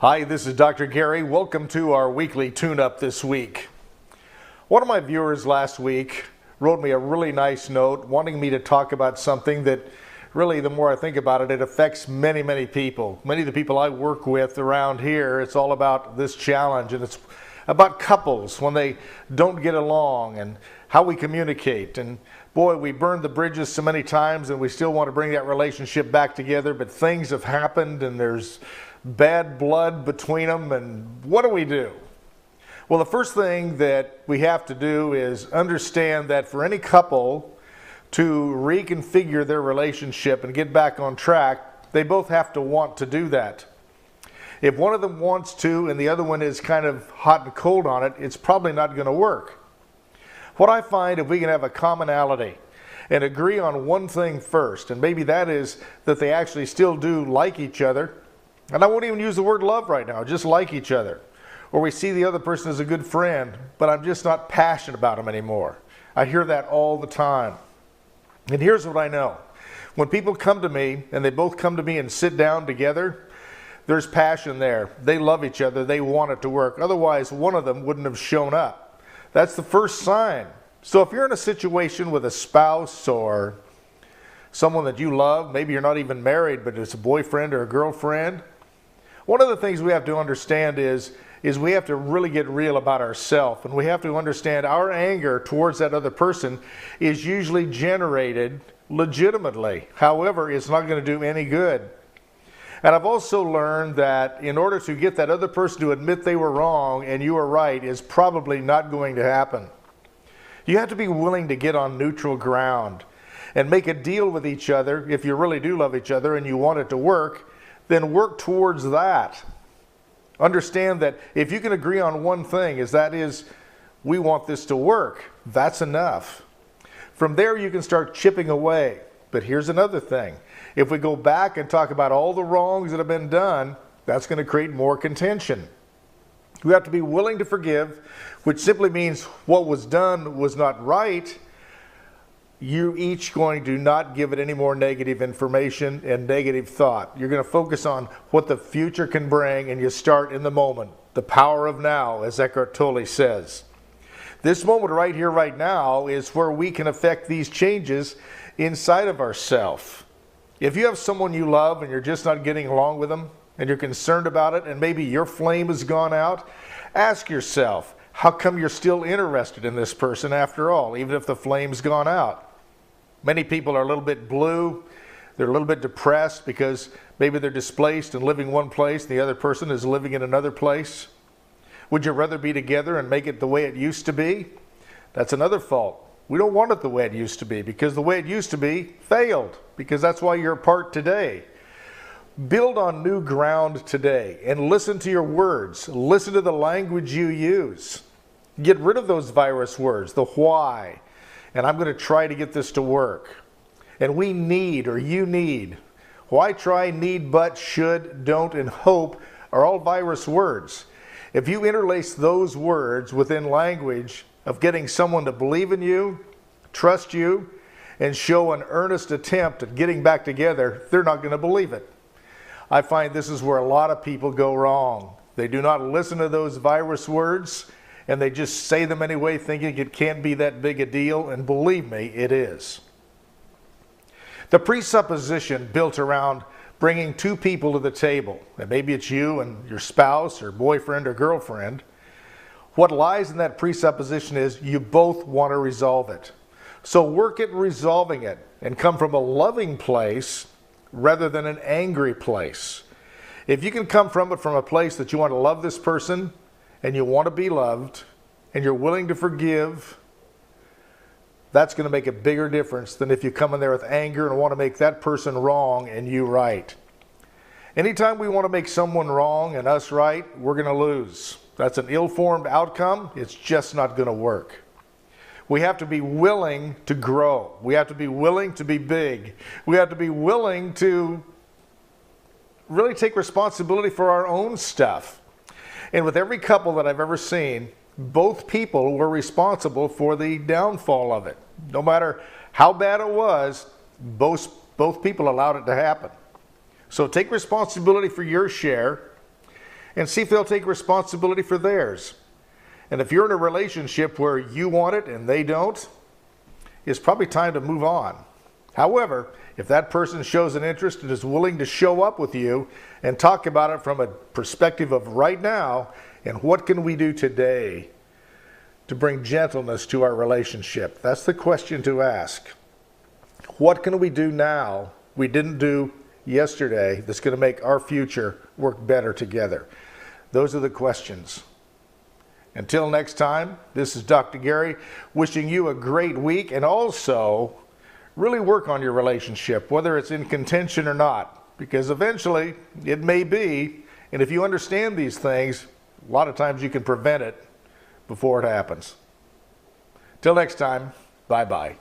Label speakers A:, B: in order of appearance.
A: Hi, this is Dr. Gary. Welcome to our weekly tune-up this week. One of my viewers last week wrote me a really nice note wanting me to talk about something that really, the more I think about it, it affects many people. Many of the people I work with around here, it's all about this challenge, and it's about couples when they don't get along and how we communicate. And boy, we burned the bridges so many times and we still want to bring that relationship back together, but things have happened and there's bad blood between them, and what do we do? Well, the first thing that we have to do is understand that for any couple to reconfigure their relationship and get back on track, they both have to want to do that. If one of them wants to and the other one is kind of hot and cold on it, it's probably not going to work. What I find, if we can have a commonality and agree on one thing first, and maybe that is that they actually still do like each other, and I won't even use the word love right now, just like each other. Or we see the other person as a good friend, but I'm just not passionate about them anymore. I hear that all the time. And here's what I know. When people come to me, and they both come to me and sit down together, there's passion there. They love each other. They want it to work. Otherwise, one of them wouldn't have shown up. That's the first sign. So if you're in a situation with a spouse or someone that you love, maybe you're not even married, but it's a boyfriend or a girlfriend, one of the things we have to understand is we have to really get real about ourselves, and we have to understand our anger towards that other person is usually generated legitimately. However, it's not going to do any good. And I've also learned that in order to get that other person to admit they were wrong and you were right is probably not going to happen. You have to be willing to get on neutral ground and make a deal with each other. If you really do love each other and you want it to work, then work towards that. Understand that if you can agree on one thing, that is, we want this to work, that's enough. From there you can start chipping away. But here's another thing. If we go back and talk about all the wrongs that have been done, that's going to create more contention. We have to be willing to forgive, which simply means what was done was not right. You're each going to not give it any more negative information and negative thought. You're going to focus on what the future can bring, and you start in the moment. The power of now, as Eckhart Tolle says. This moment right here, right now, is where we can affect these changes inside of ourselves. If you have someone you love and you're just not getting along with them, and you're concerned about it, and maybe your flame has gone out, ask yourself, how come you're still interested in this person after all, even if the flame's gone out? Many people are a little bit blue. They're a little bit depressed because maybe they're displaced and living one place, and the other person is living in another place. Would you rather be together and make it the way it used to be? That's another fault. We don't want it the way it used to be, because the way it used to be failed, because that's why you're apart today. Build on new ground today and listen to your words. Listen to the language you use. Get rid of those virus words, the why. And I'm going to try to get this to work. And we need, or you need. Why, try, need, but, should, don't, and hope are all virus words. If you interlace those words within language of getting someone to believe in you, trust you, and show an earnest attempt at getting back together, they're not going to believe it. I find this is where a lot of people go wrong. They do not listen to those virus words, and they just say them anyway, thinking it can't be that big a deal, and believe me, it is. The presupposition built around bringing two people to the table, and maybe it's you and your spouse or boyfriend or girlfriend, what lies in that presupposition is you both want to resolve it. So work at resolving it and come from a loving place rather than an angry place. If you can come from it from a place that you want to love this person and you want to be loved and you're willing to forgive, that's going to make a bigger difference than if you come in there with anger and want to make that person wrong and you right. Anytime we want to make someone wrong and us right, we're going to lose. That's an ill-formed outcome. It's just not going to work. We have to be willing to grow. We have to be willing to be big. We have to be willing to really take responsibility for our own stuff. And with every couple that I've ever seen, both people were responsible for the downfall of it. No matter how bad it was, both people allowed it to happen. So take responsibility for your share and see if they'll take responsibility for theirs. And if you're in a relationship where you want it and they don't, it's probably time to move on. However, if that person shows an interest and is willing to show up with you and talk about it from a perspective of right now and what can we do today to bring gentleness to our relationship, that's the question to ask. What can we do now we didn't do yesterday that's going to make our future work better together? Those are the questions. Until next time, this is Dr. Gary wishing you a great week, and also really work on your relationship, whether it's in contention or not, because eventually it may be, and if you understand these things, a lot of times you can prevent it before it happens. Till next time, bye-bye.